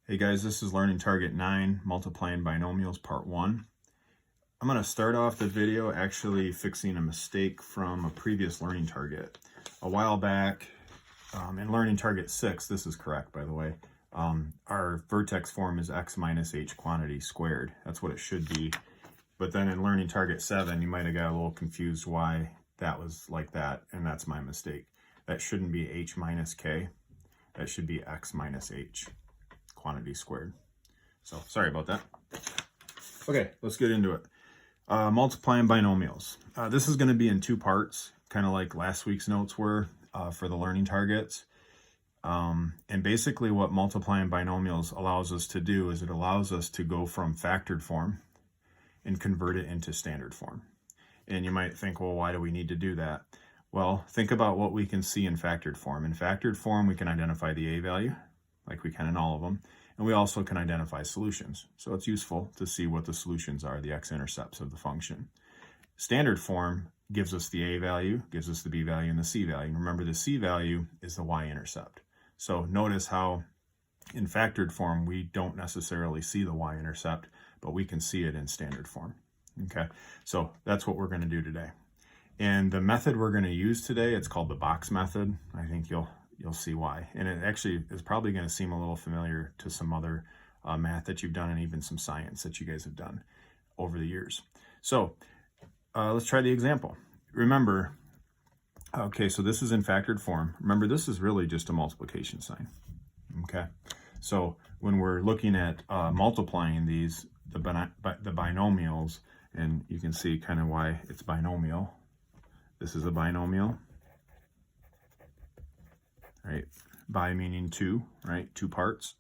Hey guys, this is Learning Target 9, Multiplying Binomials, Part 1. I'm going to start off the video actually fixing a mistake from a previous learning target. A while back, in Learning Target 6, this is correct by the way, our vertex form is x minus h quantity squared. That's what it should be. But then in Learning Target 7, you might have got a little confused why that was like that, and that's my mistake. That shouldn't be h minus k. That should be x minus h quantity squared. So sorry about that. Okay, let's get into it. Multiplying binomials. This is going to be in two parts, kind of like last week's notes were for the learning targets. And basically what multiplying binomials allows us to do is it allows us to go from factored form and convert it into standard form. And you might think, well, why do we need to do that? Well, think about what we can see in factored form. In factored form, we can identify the a value, like we can in all of them. And we also can identify solutions. So it's useful to see what the solutions are, the x-intercepts of the function. Standard form gives us the a value, gives us the b value, and the c value. Remember, the c value is the y-intercept. So notice how in factored form, we don't necessarily see the y-intercept, but we can see it in standard form. Okay, so that's what we're going to do today. And the method we're going to use today, it's called the box method. I think you'll see why. And it actually is probably going to seem a little familiar to some other math that you've done and even some science that you guys have done over the years. So let's try the example. Remember, okay, so this is in factored form. Remember, this is really just a multiplication sign. Okay, so when we're looking at multiplying these, the binomials, and you can see kind of why it's binomial. This is a binomial. Right, bi meaning two, right, two parts,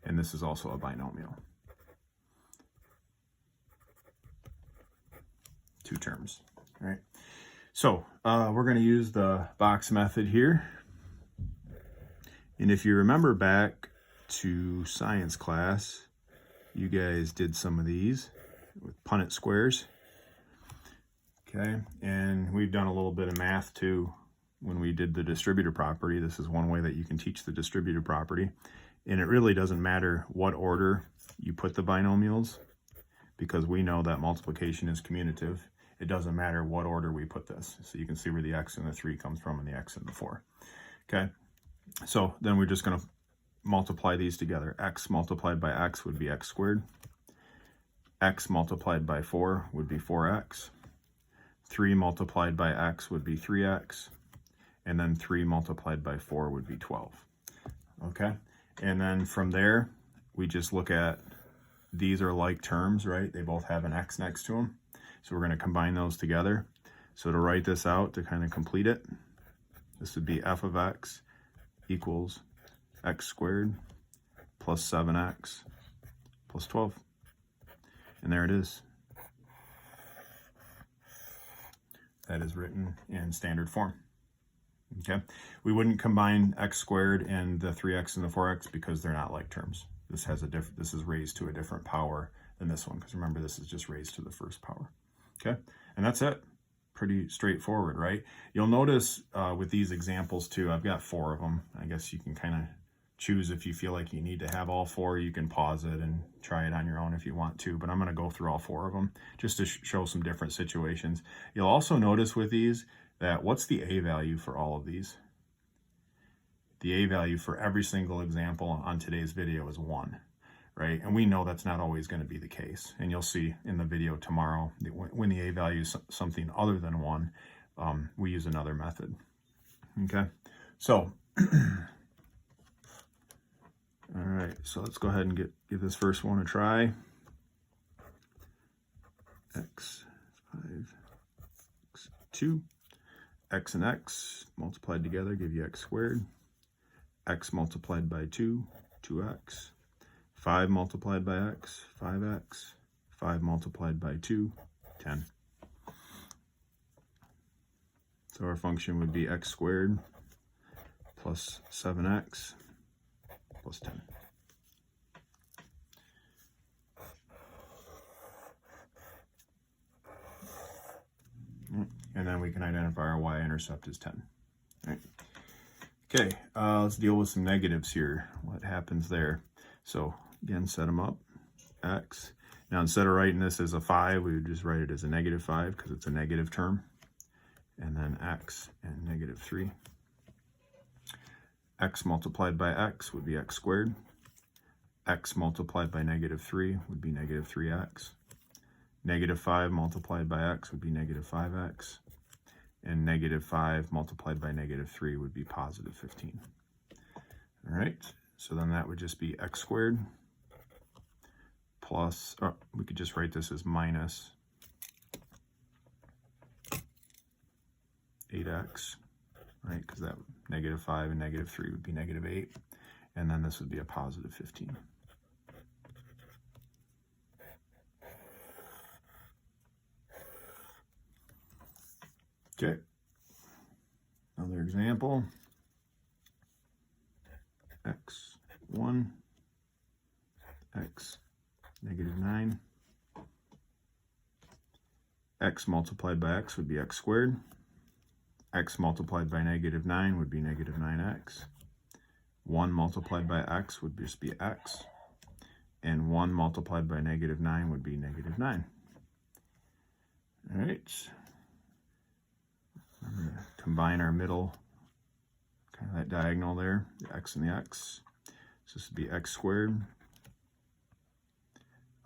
and this is also a binomial, two terms, right? So we're going to use the box method here, and if you remember back to science class, you guys did some of these with Punnett squares, okay, and we've done a little bit of math too. When we did the distributive property, this is one way that you can teach the distributive property. And it really doesn't matter what order you put the binomials, because we know that multiplication is commutative. It doesn't matter what order we put this. So you can see where the x and the 3 comes from and the x and the 4. Okay, so then we're just going to multiply these together. X multiplied by x would be x squared. X multiplied by 4 would be 4x. 3 multiplied by x would be 3x. And then 3 multiplied by 4 would be 12. Okay, and then from there, we just look at, these are like terms, right? They both have an x next to them. So we're going to combine those together. So to write this out, to kind of complete it, this would be f of x equals x squared plus 7x plus 12. And there it is. That is written in standard form. Okay, we wouldn't combine x squared and the 3x and the 4x because they're not like terms. This has this is raised to a different power than this one, because remember, this is just raised to the first power. Okay, and that's it. Pretty straightforward, right? You'll notice with these examples too, I've got 4 of them. I guess you can kind of choose if you feel like you need to have all 4. You can pause it and try it on your own if you want to, but I'm going to go through all 4 of them just to show some different situations. You'll also notice with these that what's the a value for all of these? The a value for every single example on today's video is 1, right? And we know that's not always going to be the case. And you'll see in the video tomorrow, when the a value is something other than 1, we use another method. Okay, so all right, so let's go ahead and give this first one a try. X 5, x 2. X and x multiplied together give you x squared. X multiplied by 2, 2x. 5 multiplied by x, 5x. 5 multiplied by 2, 10. So our function would be x squared plus 7x plus 10. And then we can identify our y-intercept as 10. All right. Okay, let's deal with some negatives here. What happens there? So again, set them up, x. Now instead of writing this as a 5, we would just write it as a -5 because it's a negative term. And then x and -3. X multiplied by x would be x squared. X multiplied by -3 would be -3x. -5 multiplied by x would be -5x. And -5 multiplied by -3 would be +15. All right, so then that would just be x squared plus, oh, we could just write this as minus 8x, right? Because that -5 and -3 would be -8. And then this would be a +15. Okay, another example. x1, x -9. X multiplied by x would be x squared. X multiplied by -9 would be -9x. 1 multiplied by x would just be x. And 1 multiplied by -9 would be -9. All right. I'm going to combine our middle, kind of that diagonal there, the x and the x. So this would be x squared.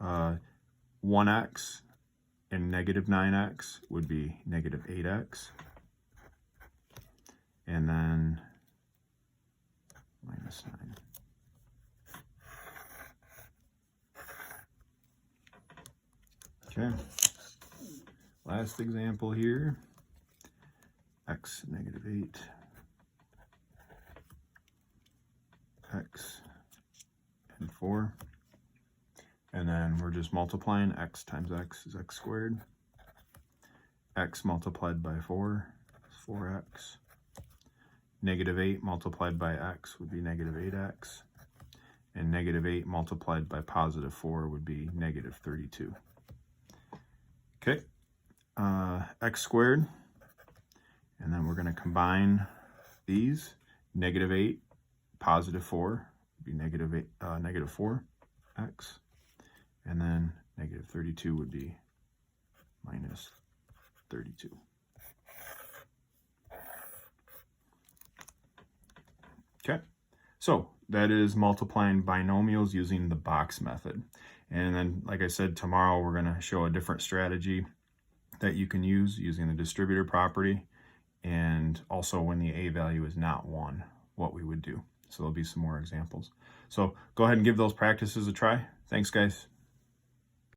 1x and -9x would be -8x. And then -9. Okay. Last example here. X -8. X and 4. And then we're just multiplying. X times x is x squared. X multiplied by 4 is 4x. -8 multiplied by x would be -8x. And -8 multiplied by +4 would be -32. Okay, x squared. And then we're going to combine these. -8, +4 would be -4x. And then -32 would be -32. Okay, so that is multiplying binomials using the box method. And then, like I said, tomorrow we're going to show a different strategy that you can use using the distributor property, and also when the a value is not 1, what we would do. So there'll be some more examples. So go ahead and give those practices a try. Thanks, guys.